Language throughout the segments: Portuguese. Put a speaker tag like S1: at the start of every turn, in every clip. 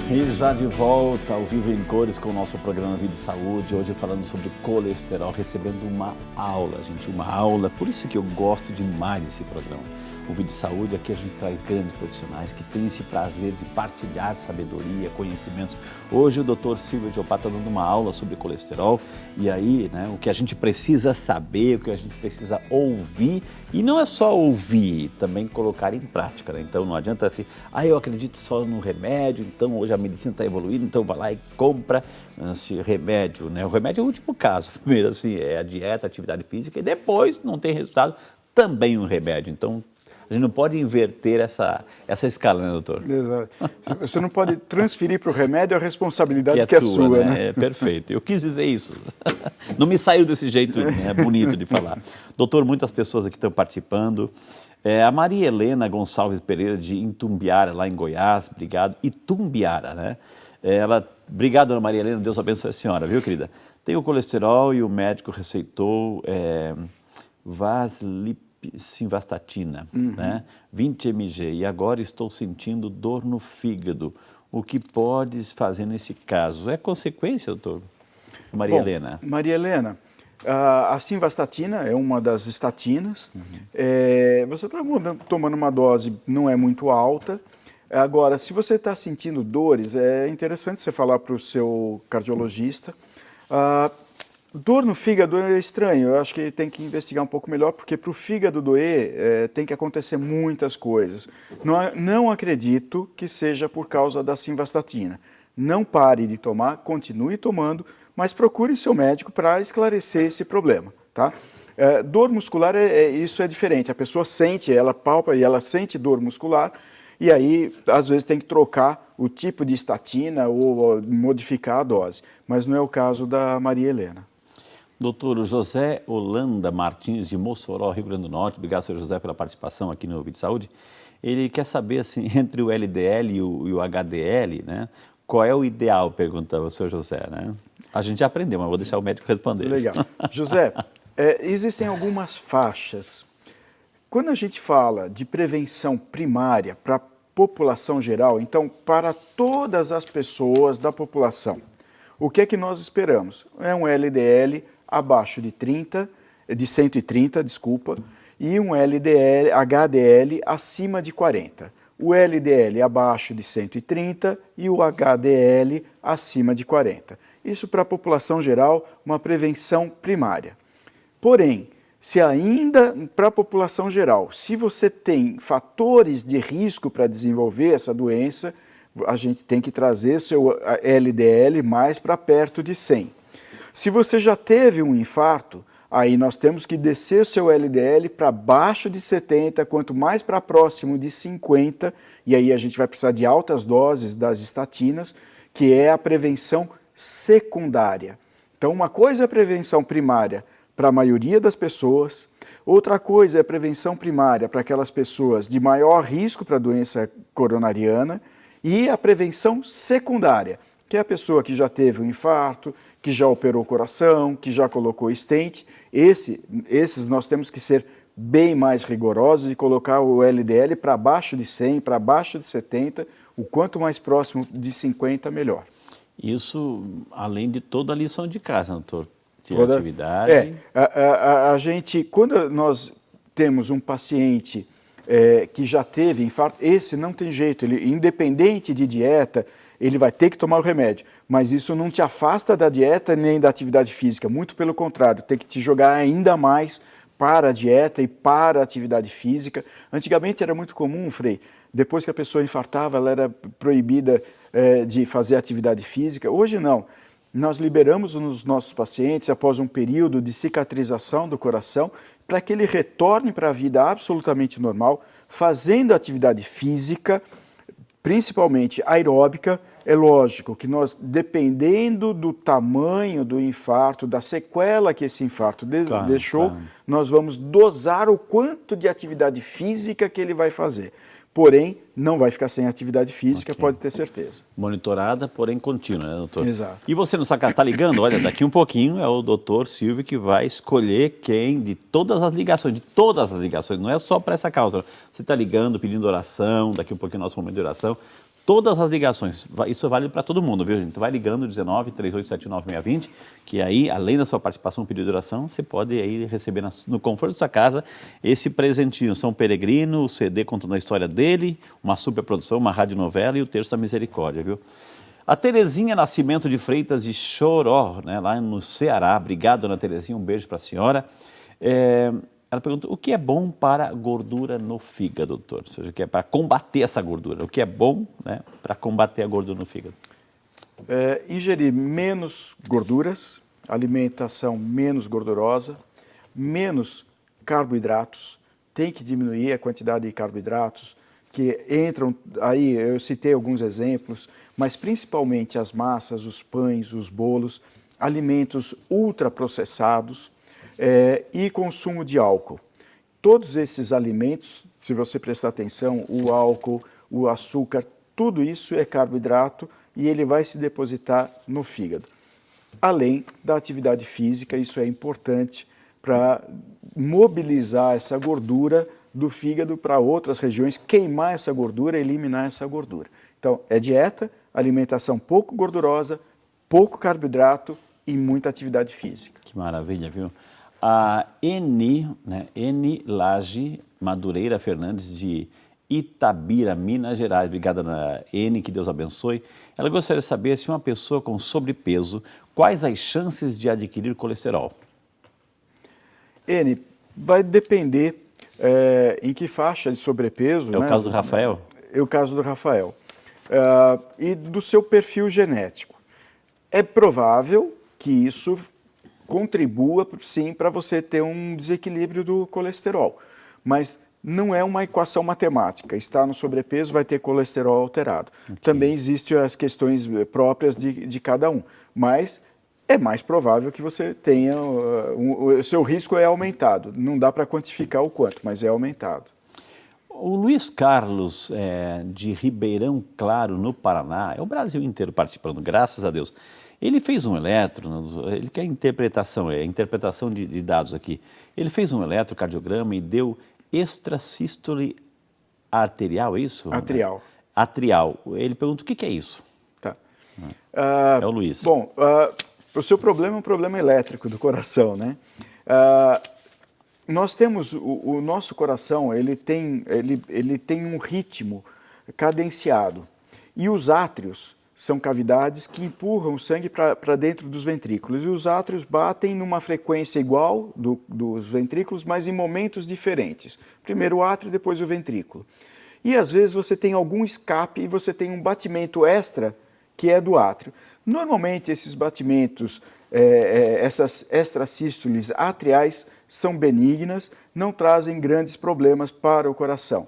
S1: E já de volta ao Vivo em Cores com o nosso programa Vida e Saúde, hoje falando sobre colesterol, recebendo uma aula, gente, uma aula, por isso que eu gosto demais desse programa. O Vida e Saúde, aqui a gente traz grandes profissionais que têm esse prazer de partilhar sabedoria, conhecimentos. Hoje o Dr. Silvio Gioppa está dando uma aula sobre colesterol e aí, né, o que a gente precisa saber, o que a gente precisa ouvir, e não é só ouvir, também colocar em prática, né? Então não adianta assim, eu acredito só no remédio, então hoje a medicina está evoluindo, então vai lá e compra esse remédio, né? O remédio é o último caso, primeiro assim, é a dieta, a atividade física, e depois não tem resultado, também um remédio. Então a gente não pode inverter essa escala, né, doutor?
S2: Exato. Você não pode transferir para o remédio a responsabilidade que é sua, né?
S1: É perfeito. Eu quis dizer isso. Não me saiu desse jeito, né, bonito de falar. Doutor, muitas pessoas aqui estão participando. A Maria Helena Gonçalves Pereira, de Itumbiara, lá em Goiás, obrigado. Itumbiara, né? Obrigado, dona Maria Helena, Deus abençoe a senhora, viu, querida? Tem o colesterol e o médico receitou Simvastatina, né? 20 mg, e agora estou sentindo dor no fígado. O que podes fazer nesse caso? É consequência, doutor? Maria Helena.
S2: Maria Helena, a simvastatina é uma das estatinas. Você está tomando uma dose, não é muito alta. Agora, se você está sentindo dores, é interessante você falar para o seu cardiologista. Dor no fígado é estranho, eu acho que tem que investigar um pouco melhor, porque para o fígado doer tem que acontecer muitas coisas. Não acredito que seja por causa da simvastatina. Não pare de tomar, continue tomando, mas procure seu médico para esclarecer esse problema, tá? Dor muscular, isso é diferente, a pessoa sente, ela palpa e ela sente dor muscular, e aí às vezes tem que trocar o tipo de estatina ou modificar a dose, mas não é o caso da Maria Helena.
S1: Doutor José Holanda Martins, de Mossoró, Rio Grande do Norte, obrigado, senhor José, pela participação aqui no Vídeo Saúde. Ele quer saber, assim, entre o LDL e o HDL, né, qual é o ideal, pergunta o senhor José, né? A gente já aprendeu, mas vou deixar o médico responder.
S2: Legal. José, existem algumas faixas. Quando a gente fala de prevenção primária para a população geral, então, para todas as pessoas da população, o que é que nós esperamos? É um LDL abaixo de 130, desculpa, e um HDL acima de 40. O LDL abaixo de 130 e o HDL acima de 40. Isso para a população geral, uma prevenção primária. Porém, se ainda para a população geral, se você tem fatores de risco para desenvolver essa doença, a gente tem que trazer seu LDL mais para perto de 100. Se você já teve um infarto, aí nós temos que descer seu LDL para baixo de 70, quanto mais para próximo de 50, e aí a gente vai precisar de altas doses das estatinas, que é a prevenção secundária. Então, uma coisa é a prevenção primária para a maioria das pessoas, outra coisa é a prevenção primária para aquelas pessoas de maior risco para a doença coronariana, e a prevenção secundária, que é a pessoa que já teve um infarto, que já operou o coração, que já colocou stent. Esses nós temos que ser bem mais rigorosos e colocar o LDL para baixo de 100, para baixo de 70, o quanto mais próximo de 50, melhor.
S1: Isso além de toda a lição de casa, doutor? Toda atividade.
S2: A gente, quando nós temos um paciente que já teve infarto, esse não tem jeito, ele, independente de dieta, ele vai ter que tomar o remédio. Mas isso não te afasta da dieta nem da atividade física, muito pelo contrário, tem que te jogar ainda mais para a dieta e para a atividade física. Antigamente era muito comum, Frei, depois que a pessoa infartava, ela era proibida de fazer atividade física. Hoje não. Nós liberamos os nossos pacientes após um período de cicatrização do coração para que ele retorne para a vida absolutamente normal, fazendo atividade física, principalmente aeróbica. É lógico que nós, dependendo do tamanho do infarto, da sequela que esse infarto deixou, nós vamos dosar o quanto de atividade física que ele vai fazer. Porém, não vai ficar sem atividade física, pode ter certeza.
S1: Monitorada, porém contínua, né, doutor?
S2: Exato.
S1: E você não está ligando? Olha, daqui um pouquinho é o doutor Silvio que vai escolher quem de todas as ligações, não é só para essa causa. Você está ligando, pedindo oração, daqui um pouquinho é nosso momento de oração. todas as ligações. Isso vale para todo mundo, viu, gente? Vai ligando 19 3879 620, que aí, além da sua participação no período de oração, você pode aí receber no conforto da sua casa esse presentinho. São Peregrino, o CD contando a história dele, uma super produção, uma radionovela e o Terço da Misericórdia, viu? A Terezinha Nascimento de Freitas de Choró, né, lá no Ceará. Obrigado, dona Terezinha, um beijo para a senhora. Ela pergunta, o que é bom para gordura no fígado, doutor? Ou seja, o que é para combater essa gordura? O que é bom, né, para combater a gordura no fígado?
S2: Ingerir menos gorduras, alimentação menos gordurosa, menos carboidratos. Tem que diminuir a quantidade de carboidratos que entram, aí eu citei alguns exemplos, mas principalmente as massas, os pães, os bolos, alimentos ultraprocessados e consumo de álcool. Todos esses alimentos, se você prestar atenção, o álcool, o açúcar, tudo isso é carboidrato e ele vai se depositar no fígado. Além da atividade física, isso é importante para mobilizar essa gordura do fígado para outras regiões, queimar essa gordura, eliminar essa gordura. Então, é dieta, alimentação pouco gordurosa, pouco carboidrato e muita atividade física.
S1: Que maravilha, viu? A Eni Laje Madureira Fernandes de Itabira, Minas Gerais. Obrigada, dona Eni, que Deus abençoe. Ela gostaria de saber se uma pessoa com sobrepeso, quais as chances de adquirir colesterol?
S2: Eni, vai depender em que faixa de sobrepeso.
S1: É o caso do Rafael?
S2: É o caso do Rafael. E do seu perfil genético. É provável que isso contribua, sim, para você ter um desequilíbrio do colesterol, mas não é uma equação matemática. Estar no sobrepeso vai ter colesterol alterado. Okay. Também existem as questões próprias de cada um, mas é mais provável que você tenha, o seu risco é aumentado. Não dá para quantificar o quanto, mas é aumentado.
S1: O Luiz Carlos, de Ribeirão Claro, no Paraná, é o Brasil inteiro participando, graças a Deus. Ele fez um ele quer interpretação de dados aqui. Ele fez um eletrocardiograma e deu extrasístole arterial, é isso?
S2: Atrial.
S1: Né? Atrial. Ele pergunta o que é isso?
S2: Tá.
S1: É o Luiz.
S2: Bom, o seu problema é um problema elétrico do coração, né? Nós temos, o nosso coração, ele tem um ritmo cadenciado. E os átrios são cavidades que empurram o sangue para dentro dos ventrículos. E os átrios batem numa frequência igual dos ventrículos, mas em momentos diferentes. Primeiro o átrio, depois o ventrículo. E às vezes você tem algum escape e você tem um batimento extra que é do átrio. Normalmente esses batimentos, essas extrasístoles atriais, são benignas, não trazem grandes problemas para o coração.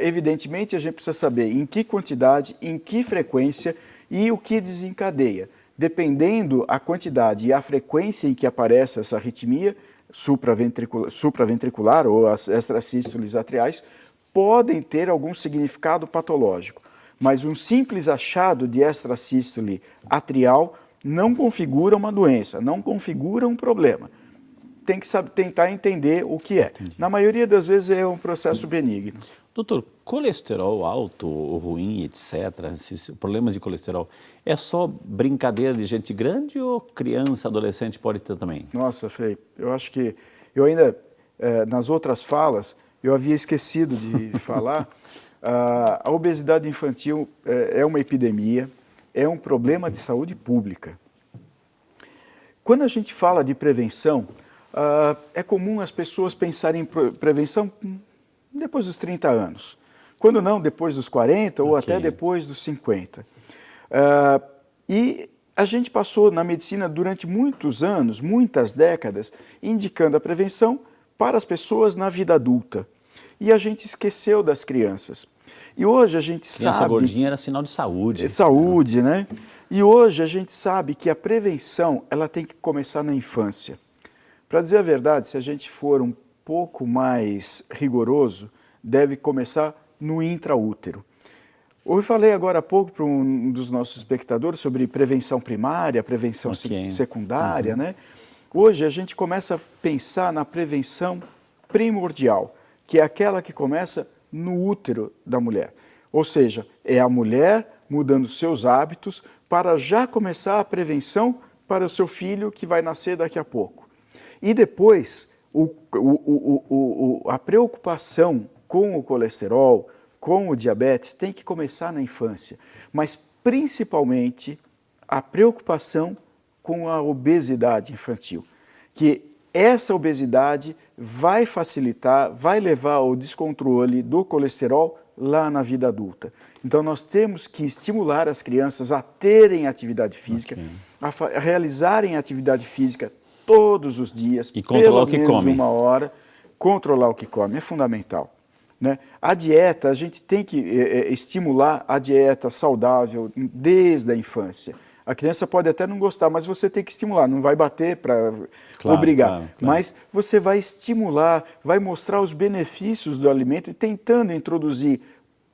S2: Evidentemente, a gente precisa saber em que quantidade, em que frequência e o que desencadeia. Dependendo a quantidade e a frequência em que aparece essa arritmia supraventricular ou as extrasístoles atriais, podem ter algum significado patológico. Mas um simples achado de extrasístole atrial não configura uma doença, não configura um problema. Tem que tentar entender o que é. Entendi. Na maioria das vezes é um processo benigno.
S1: Doutor, colesterol alto ou ruim, etc., esses problemas de colesterol, é só brincadeira de gente grande ou criança, adolescente pode ter também?
S2: Nossa, Frei, eu acho que eu ainda, nas outras falas, eu havia esquecido de falar, a obesidade infantil é uma epidemia, é um problema de saúde pública. Quando a gente fala de prevenção, é comum as pessoas pensarem em prevenção depois dos 30 anos. Quando não, depois dos 40 ou até depois dos 50. E a gente passou na medicina durante muitos anos, muitas décadas, indicando a prevenção para as pessoas na vida adulta. E a gente esqueceu das crianças. E hoje a gente sabe...
S1: Criança gordinha era sinal de saúde.
S2: Saúde, né? E hoje a gente sabe que a prevenção ela tem que começar na infância. Para dizer a verdade, se a gente for um pouco mais rigoroso, deve começar no intraútero. Eu falei agora há pouco para um dos nossos espectadores sobre prevenção primária, prevenção secundária, né? Hoje a gente começa a pensar na prevenção primordial, que é aquela que começa no útero da mulher. Ou seja, é a mulher mudando seus hábitos para já começar a prevenção para o seu filho que vai nascer daqui a pouco. E depois, a preocupação com o colesterol, com o diabetes, tem que começar na infância, mas principalmente a preocupação com a obesidade infantil, que essa obesidade vai facilitar, vai levar ao descontrole do colesterol lá na vida adulta. Então nós temos que estimular as crianças a terem atividade física, a realizarem atividade física todos os dias,
S1: e controlar o que come.
S2: 1 hora, controlar o que come, é fundamental. Né? A dieta, a gente tem que estimular a dieta saudável desde a infância. A criança pode até não gostar, mas você tem que estimular, não vai bater para obrigar. Claro. Mas você vai estimular, vai mostrar os benefícios do alimento e tentando introduzir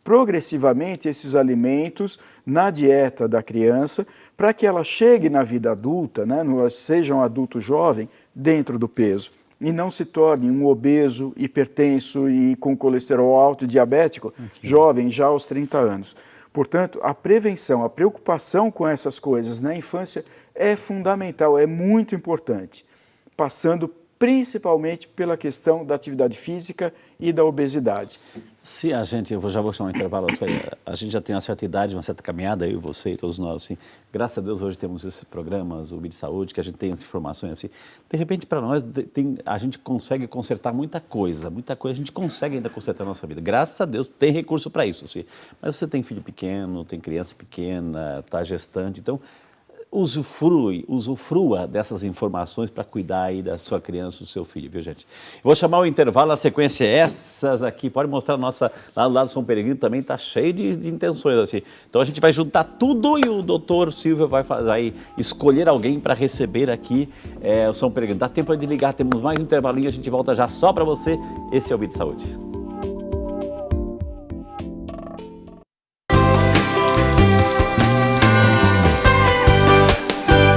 S2: progressivamente esses alimentos na dieta da criança, para que ela chegue na vida adulta, né, seja um adulto jovem, dentro do peso. E não se torne um obeso, hipertenso e com colesterol alto e diabético, jovem, já aos 30 anos. Portanto, a prevenção, a preocupação com essas coisas na infância é fundamental, é muito importante, passando principalmente pela questão da atividade física e da obesidade.
S1: Se a gente, já vou chamar um intervalo, a gente já tem uma certa idade, uma certa caminhada, eu e você e todos nós, assim, graças a Deus hoje temos esses programas, o Vídeo Saúde, que a gente tem as informações assim, de repente para nós a gente consegue consertar muita coisa a gente consegue ainda consertar a nossa vida, graças a Deus tem recurso para isso, assim. Mas você tem filho pequeno, tem criança pequena, está gestante, então usufrua dessas informações para cuidar aí da sua criança, do seu filho, viu, gente? Vou chamar o intervalo, a sequência é essas aqui, pode mostrar a nossa, lá do lado do São Peregrino também está cheio de intenções, assim. Então a gente vai juntar tudo e o doutor Silvio vai escolher alguém para receber aqui o São Peregrino. Dá tempo de ligar, temos mais um intervalinho, a gente volta já só para você. Esse é o Vídeo Saúde.